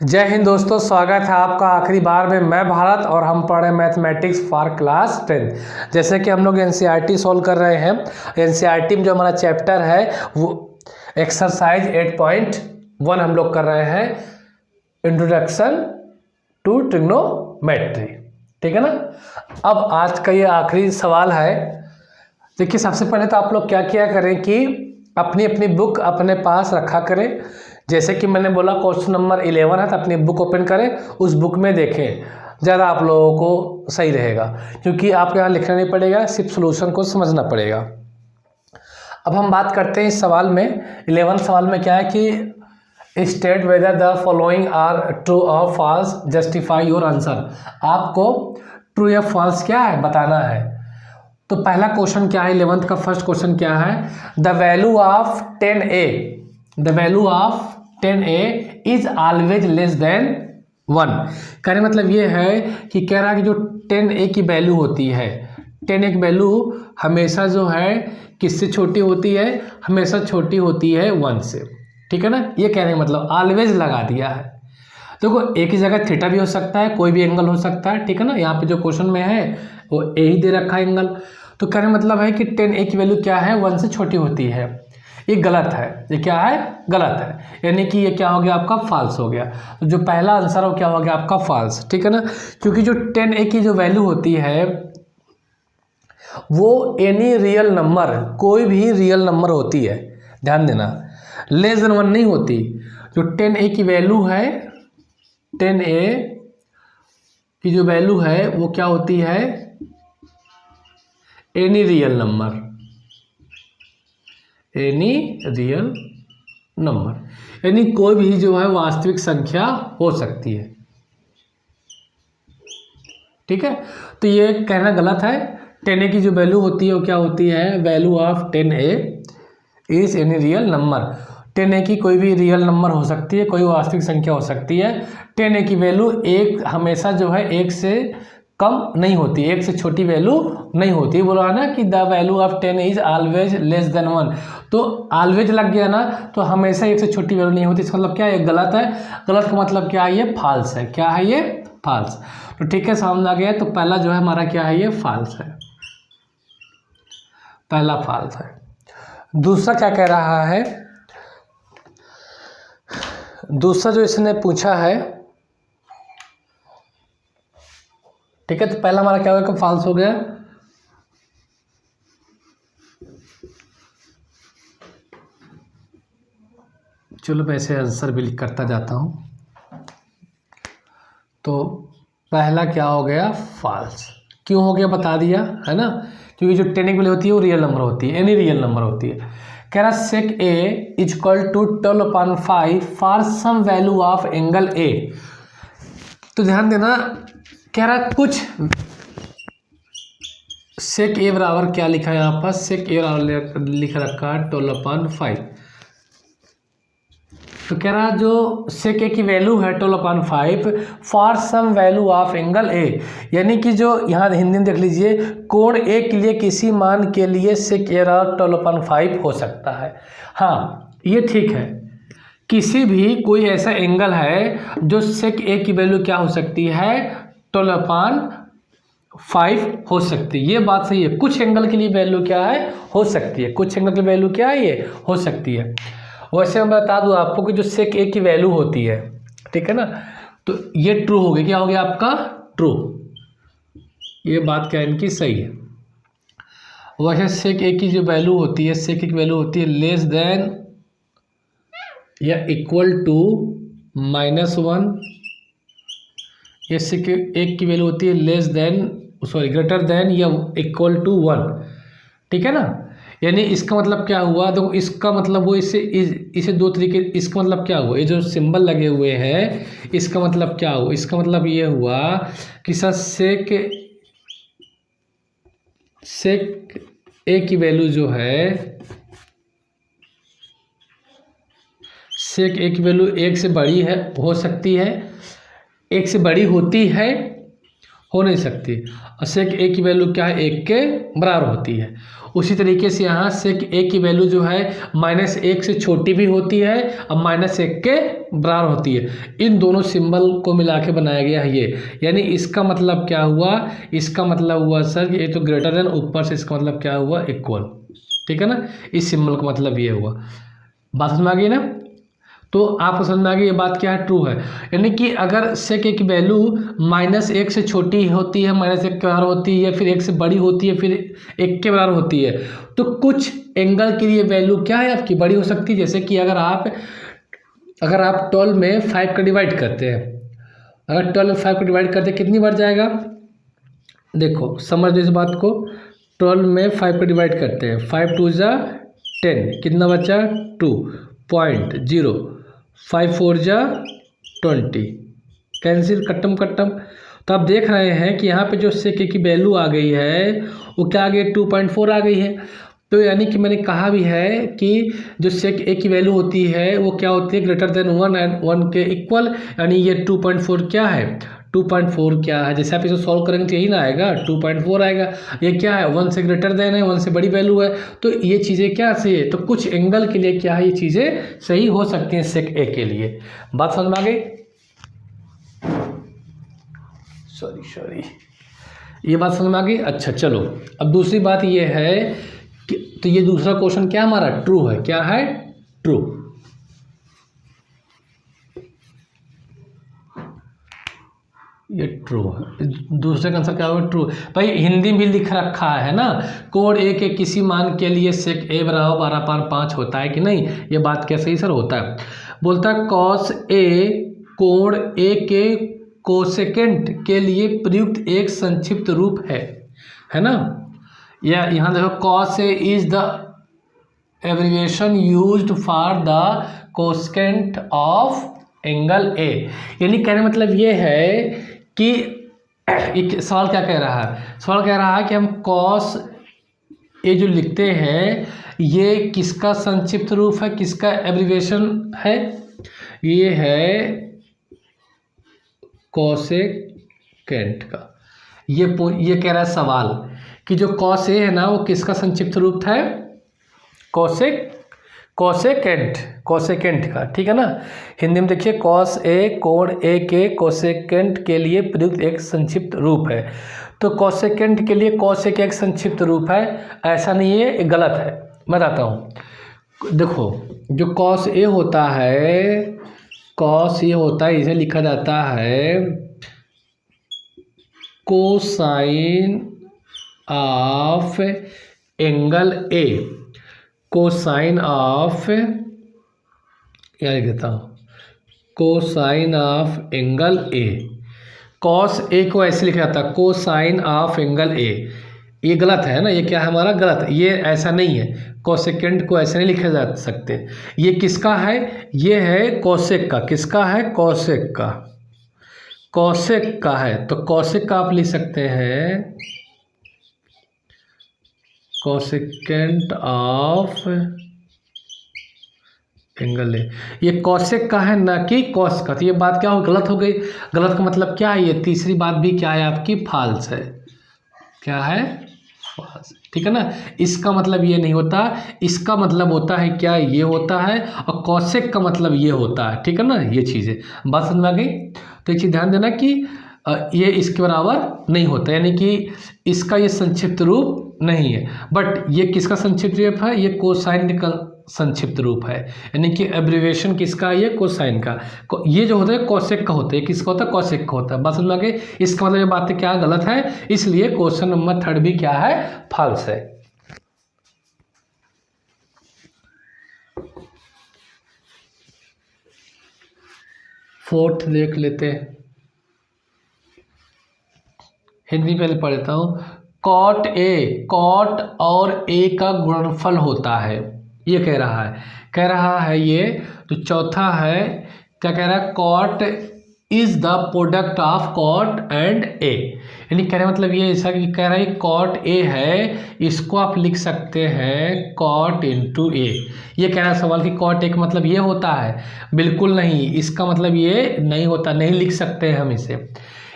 जय हिंद दोस्तों, स्वागत है आपका आखिरी बार में। मैं भारत और हम पढ़ रहे हैं मैथमेटिक्स फॉर क्लास 10। जैसे कि हम लोग एनसीईआरटी सॉल्व कर रहे हैं। एनसीईआरटी में जो हमारा चैप्टर है वो एक्सरसाइज 8.1 हम लोग कर रहे हैं, इंट्रोडक्शन टू ट्रिग्नोमेट्री। ठीक है ना। अब आज का ये आखिरी सवाल है। देखिए, सबसे पहले तो आप लोग क्या किया करें कि अपनी अपनी बुक अपने पास रखा करें। जैसे कि मैंने बोला क्वेश्चन नंबर 11 है, तो अपनी बुक ओपन करें, उस बुक में देखें, ज़्यादा आप लोगों को सही रहेगा, क्योंकि आपको यहाँ लिखना नहीं पड़ेगा, सिर्फ सोल्यूशन को समझना पड़ेगा। अब हम बात करते हैं इस सवाल में। 11 सवाल में क्या है कि state whether the following are true और फॉल्स, जस्टिफाई योर आंसर। आपको ट्रू या फॉल्स क्या है बताना है। तो पहला क्वेश्चन क्या है, 11th का फर्स्ट क्वेश्चन क्या है, the value of 10a, the value of 10a is always less than 1। कहने मतलब ये है कि कह रहा है कि जो 10a की वैल्यू होती है, 10a की वैल्यू हमेशा जो है किससे छोटी होती है, हमेशा छोटी होती है 1 से। ठीक है ना। ये कहने का मतलब ऑलवेज लगा दिया है। देखो, एक ही जगह थीटा भी हो सकता है, कोई भी एंगल हो सकता है। ठीक है ना। यहाँ पे जो क्वेश्चन में है वो ए ही दे रखा है एंगल। तो कहने मतलब है कि 10a की वैल्यू क्या है, 1 से छोटी होती है। ये गलत है। ये क्या है, गलत है। यानी कि ये क्या हो गया आपका, फॉल्स हो गया। तो जो पहला आंसर हो क्या हो गया आपका, फॉल्स। ठीक है ना। क्योंकि जो 10a की जो वैल्यू होती है वो एनी रियल नंबर, कोई भी रियल नंबर होती है, ध्यान देना, लेस देन 1 नहीं होती। जो 10a की वैल्यू है, 10a की जो वैल्यू है वो क्या होती है, any real number, any real number, यानी कोई भी जो है वास्तविक संख्या हो सकती है। ठीक है। तो ये कहना गलत है। 10a की जो वैल्यू होती है वो क्या होती है, value of 10a is any real number. 10a की कोई भी रियल नंबर हो सकती है, कोई वास्तविक संख्या हो सकती है। 10a की वैल्यू एक हमेशा जो है 1 से कम नहीं होती, 1 से छोटी वैल्यू नहीं होती। बोला है ना कि the value of 10 is always less than 1। तो ऑलवेज लग गया ना, तो हमेशा 1 से छोटी वैल्यू नहीं होती। इसका मतलब क्या है, गलत है। गलत का मतलब क्या है, ये फॉल्स है। क्या है ये, फॉल्स। तो ठीक है, सामने आ गया। तो पहला जो है हमारा क्या है, ये फॉल्स है, पहला फॉल्स है। दूसरा क्या कह रहा है, दूसरा जो इसने पूछा है, ठीक है, तो पहला हमारा क्या होगा, फॉल्स हो गया। चलो मैं ऐसे आंसर भी करता जाता हूँ। तो पहला क्या हो गया, फॉल्स। क्यों हो गया बता दिया है ना, क्योंकि जो 10 की वैल्यू होती है वो रियल नंबर होती है, एनी रियल नंबर होती है। कह रहा sec A is equal to 12/5 for some value of angle A. तो ध्यान देना, कह रहा कुछ सेक ए बराबर क्या लिखा है यहाँ पर, सेक ए बराबर लिख रखा है 12/5। तो कह रहा जो सेक ए की वैल्यू है 12/5 for some value of angle A, यानी कि जो यहाँ हिंदी में देख लीजिए, कोण ए के लिए किसी मान के लिए सेक ए 12/5 हो सकता है। हाँ, ये ठीक है। किसी भी कोई ऐसा एंगल है जो सेक ए की वैल्यू क्या हो सकती है, 12/5 हो सकती है। ये बात सही है। कुछ एंगल के लिए वैल्यू क्या है, हो सकती है। कुछ एंगल की वैल्यू क्या है, ये हो सकती है। वैसे मैं बता दूं आपको कि जो सेक ए की वैल्यू होती है, ठीक है ना, तो ये ट्रू हो गया। क्या हो गया आपका, ट्रू। ये बात क्या इनकी सही है। वैसे सेक ए की जो वैल्यू होती है, सेक ए की वैल्यू होती है लेस देन या इक्वल टू -1। ये सेक ए की वैल्यू होती है less than, sorry, greater than या इक्वल टू 1। ठीक है ना। यानी इसका मतलब क्या हुआ, देखो इसका मतलब वो इसे दो तरीके, इसका मतलब क्या हुआ, ये जो सिंबल लगे हुए हैं इसका मतलब क्या हुआ, इसका मतलब ये हुआ कि सर सेक ए की वैल्यू जो है, सेक ए की वैल्यू 1 से बड़ी है, हो सकती है, 1 से बड़ी होती है, हो नहीं सकती। और सेक ए की वैल्यू क्या है, 1 के बराबर होती है। उसी तरीके से यहाँ सेक ए की वैल्यू जो है -1 से छोटी भी होती है और -1 के बराबर होती है। इन दोनों सिंबल को मिला के बनाया गया है ये, यानी इसका मतलब क्या हुआ, इसका मतलब हुआ सर ये तो ग्रेटर देन, ऊपर से इसका मतलब क्या हुआ, इक्वल। ठीक है ना, इस सिंबल का मतलब ये हुआ। बात समझ में आ गई ना। तो आपको समझ में आ गई ये बात क्या है, ट्रू है। यानी कि अगर सेक ए की वैल्यू -1 से छोटी होती है, -1 के बराबर होती है, फिर 1 से बड़ी होती है, फिर 1 के बराबर होती है, तो कुछ एंगल के लिए वैल्यू क्या है आपकी, बड़ी हो सकती है। जैसे कि अगर आप 12 में 5 का डिवाइड करते हैं, अगर 12 में 5 को डिवाइड करते हैं कितनी बार जाएगा, देखो समझ लो इस बात को। 12 में 5 को डिवाइड करते हैं, 5 2 जा 10, कितना बचा 2.0, 5 4 जा 20, कैंसिल, कट्टम कट्टम। तो आप देख रहे हैं कि यहाँ पे जो सेक ए की वैल्यू आ गई है वो क्या आ गई, 2.4 आ गई है। तो यानी कि मैंने कहा भी है कि जो सेक ए की वैल्यू होती है वो क्या होती है, ग्रेटर देन 1 एंड 1 के इक्वल, यानी ये 2.4 क्या है, 2.4 क्या है, जैसे आप इसे सॉल्व करेंगे तो यही ना आएगा, 2.4 आएगा। ये क्या है, 1 से ग्रेटर देन है, 1 से बड़ी वैल्यू है, तो ये चीज़ें क्या सही है, तो कुछ एंगल के लिए क्या है, ये चीज़ें सही हो सकती हैं सेक ए के लिए। बात समझ में आ गई, सॉरी ये बात समझ में आ गई। अच्छा चलो, अब दूसरी बात ये है कि तो ये दूसरा क्वेश्चन क्या हमारा ट्रू है, क्या है, ट्रू। ये ट्रू है, दूसरे का आंसर क्या होगा, ट्रू। भाई हिंदी में भी लिख रखा है ना, कोड ए के किसी मान के लिए सेक ए बराबर 12/5 होता है कि नहीं, ये बात क्या सही सर होता है। बोलता है कॉस ए कोण ए के कोसेकेंट के लिए प्रयुक्त एक संक्षिप्त रूप है ना। या यहाँ देखो, cos A is the abbreviation used for the cosecant of angle A. यानी कहने मतलब ये है कि एक सवाल क्या कह रहा है, सवाल कह रहा है कि हम कॉस ए जो लिखते हैं ये किसका संक्षिप्त रूप है, किसका एब्रिविएशन है, ये है कोसेकेंट का। ये कह रहा है सवाल कि जो कॉस ए है ना वो किसका संक्षिप्त रूप है, कोसेकेंट का। ठीक है ना, हिंदी में देखिए, कॉस ए कोण ए के कोसेकेंट के लिए प्रयुक्त एक संक्षिप्त रूप है। तो कोसेकेंट के लिए कॉस ए का एक संक्षिप्त रूप है, ऐसा नहीं है, ये गलत है। मैं बताता हूँ, देखो जो कॉस ए होता है, कॉस ये होता है, इसे लिखा जाता है cosine of angle A, cosine of, क्या लिख देता हूँ, cosine of angle A. Cos A को ऐसे लिखा जाता है कोसाइन ऑफ एंगल ए, ये गलत है ना, ये क्या है हमारा, गलत, ये ऐसा नहीं है, कोसेकेंट को ऐसे नहीं लिखे जा सकते। ये किसका है, ये है कोसेक का, किसका है, कोसेक का, कोसेक का है। तो कोसेक का आप लिख सकते हैं कोसेकेंट ऑफ एंगल ए, ये कोसेक का है ना कि कॉस का। तो ये बात क्या हो, गलत हो गई। गलत का मतलब क्या है, ये तीसरी बात भी क्या है आपकी, फॉल्स है। क्या है, फॉल्स। ठीक है ना, इसका मतलब ये नहीं होता, इसका मतलब होता है क्या, ये होता है, और कोसेक का मतलब ये होता है। ठीक है ना, ये चीज़ें बात समझ में आ गई। तो एक चीज़ ध्यान देना कि ये इसके बराबर नहीं होता, यानी कि इसका ये संक्षिप्त रूप नहीं है। बट ये किसका संक्षिप्त रूप है, ये कोसाइन का संक्षिप्त रूप है, यानी कि एब्रिविएशन किसका है, ये कोसाइन का। ये जो होता है कोसेक का होता है, किसका होता है, कोसेक का होता है। बस समझ में आ गई। इसका मतलब ये बातें क्या गलत है, इसलिए क्वेश्चन नंबर 3 भी क्या है, फॉल्स है। फोर्थ देख लेते हैं, हिंदी पहले पढ़ लेता हूँ। कॉट ए, कॉट और ए का गुणनफल होता है, ये कह रहा है ये। तो चौथा है, क्या कह रहा है, cot is the product of cot and A, यानी कहने मतलब ये ऐसा कि कह रहा है कॉट ए है, इसको आप लिख सकते हैं कॉट इंटू ए। ये कह रहा है सवाल कि कॉट ए का मतलब ये होता है, बिल्कुल नहीं, इसका मतलब ये नहीं होता, नहीं लिख सकते हैं हम इसे।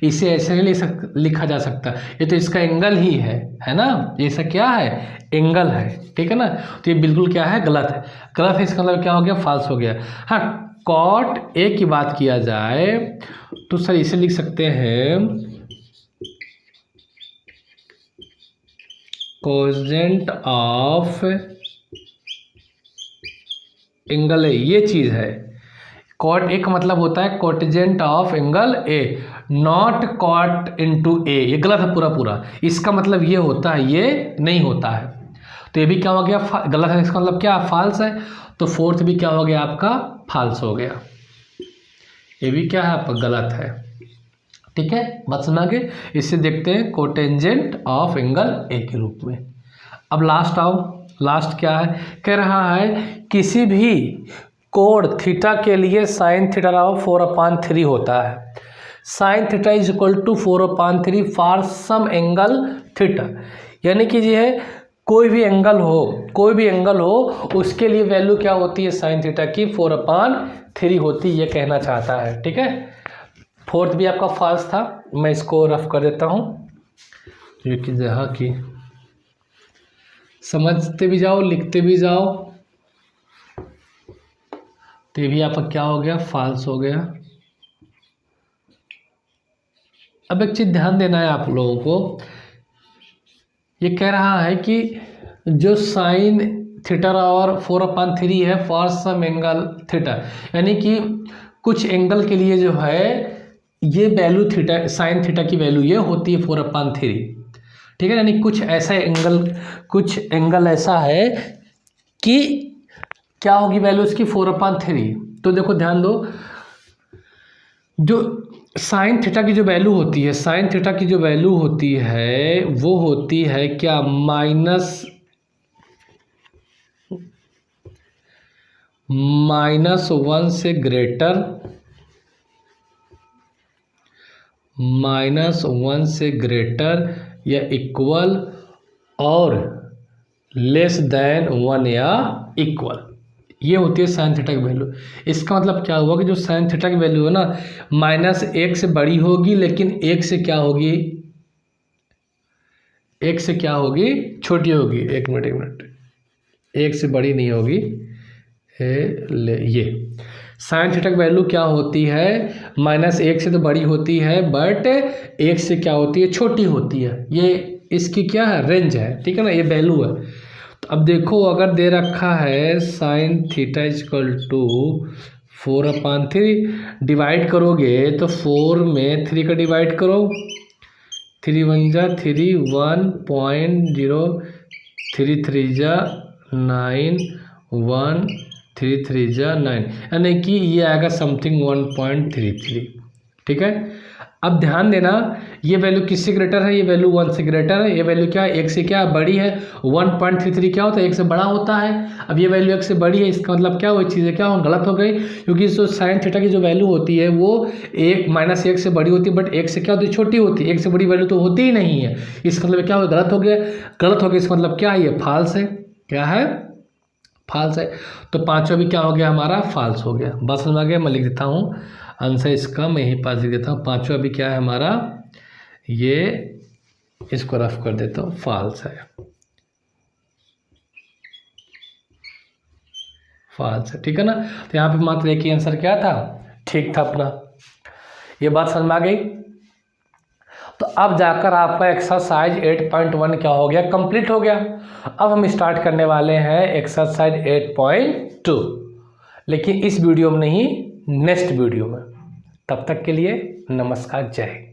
इसे ऐसे नहीं लिखा जा सकता, ये तो इसका एंगल ही है ना, ये सब क्या है, एंगल है, ठीक है ना। तो ये बिल्कुल क्या है, गलत है, गलत है, इसका मतलब क्या हो गया, फॉल्स हो गया। हाँ, कॉट ए की बात किया जाए तो सर इसे लिख सकते हैं कोसेजेंट ऑफ एंगल ए, ये चीज़ है। कॉट ए का मतलब होता है cotangent of angle A, not cot into A, ये गलत है पूरा पूरा। इसका मतलब ये होता है, ये नहीं होता है। तो ये भी क्या हो गया, गलत है, इसका मतलब क्या, फॉल्स है। तो फोर्थ भी क्या हो गया आपका, फॉल्स हो गया। ये भी क्या है आपका, गलत है, ठीक है। बात समझ गए। इससे देखते हैं कोटेंजेंट ऑफ एंगल ए के रूप में। अब लास्ट आओ, लास्ट क्या है, कह रहा है किसी भी कोण थीटा के लिए साइन थीटा 4/3 होता है। Sine theta is equal to 4/3 for some angle theta, यानी कि ये है कोई भी एंगल हो उसके लिए वैल्यू क्या होती है, साइन थीटा की 4/3 होती है, ये कहना चाहता है, ठीक है। फोर्थ भी आपका फॉल्स था, मैं इसको रफ कर देता हूँ, ये कि जहाँ की समझते भी जाओ लिखते भी जाओ। तो ये भी आपका क्या हो गया, फॉल्स हो गया। अब एक चीज़ ध्यान देना है आप लोगों को, ये कह रहा है कि जो साइन थीटा और 4/3 है फॉर सम एंगल थीटा, यानी कि कुछ एंगल के लिए जो है ये वैल्यू थीटा, साइन थीटा की वैल्यू ये होती है 4/3, ठीक है। यानी कुछ एंगल ऐसा है कि क्या होगी वैल्यू इसकी 4/3। तो देखो ध्यान दो, जो साइन थीटा की जो वैल्यू होती है, साइन थीटा की जो वैल्यू होती है वो होती है क्या, -1 से ग्रेटर, -1 से ग्रेटर या इक्वल और लेस देन 1 या इक्वल, ये होती है साइन थीटा की वैल्यू। इसका मतलब क्या हुआ कि जो साइन थीटा की वैल्यू है ना, -1 से बड़ी होगी, लेकिन 1 से क्या होगी, 1 से क्या होगी, छोटी होगी। एक मिनट, 1 से बड़ी नहीं होगी। ये साइन थीटा की वैल्यू क्या होती है, -1 से तो बड़ी होती है, बट 1 से क्या होती है, छोटी होती है। ये इसकी क्या है, रेंज है, ठीक है ना, ये वैल्यू है। तो अब देखो, अगर दे रखा है sine theta equal to 4/3, divide करोगे तो 4 में 3 का डिवाइड करो, 3 1 जा 3, 1.0, 3 3 जा 9, 1 3 3 जा 9, यानी कि ये आएगा समथिंग 1.33, ठीक है। अब ध्यान देना, ये वैल्यू किससे ग्रेटर है, ये वैल्यू 1 से ग्रेटर है, ये वैल्यू क्या है, 1 से क्या बड़ी है। 1.33 क्या होता है, 1 से बड़ा होता है। अब ये वैल्यू 1 से बड़ी है, इसका मतलब क्या हुई, चीज़ें क्या हो, गलत हो गई, क्योंकि जो साइन थीटा की जो वैल्यू होती है वो -1 से बड़ी होती है, बट 1 से क्या होती है, छोटी होती है। 1 से बड़ी वैल्यू तो होती ही नहीं है, इसका मतलब क्या हो, गलत हो गया। गलत हो गया, इसका मतलब क्या है, ये फॉल्स है, क्या है, फॉल्स है। तो पांचवा भी क्या हो गया हमारा, फॉल्स हो गया। बस समझ आ गया, मैं लिख देता हूँ आंसर इसका, मैं यहीं पास लिख देता हूँ। पांचवा भी क्या है हमारा, ये इसको रफ कर देता हूँ, फॉल्स है, फॉल्स है, ठीक है ना। तो यहाँ पे मात्र एक ही आंसर क्या था, ठीक था अपना। ये बात समझ में आ गई। तो अब जाकर आपका एक्सरसाइज 8.1 क्या हो गया, कंप्लीट हो गया। अब हम स्टार्ट करने वाले हैं एक्सरसाइज 8.2, लेकिन इस वीडियो में नहीं, नेक्स्ट वीडियो में। तब तक के लिए नमस्कार, जय हिंद।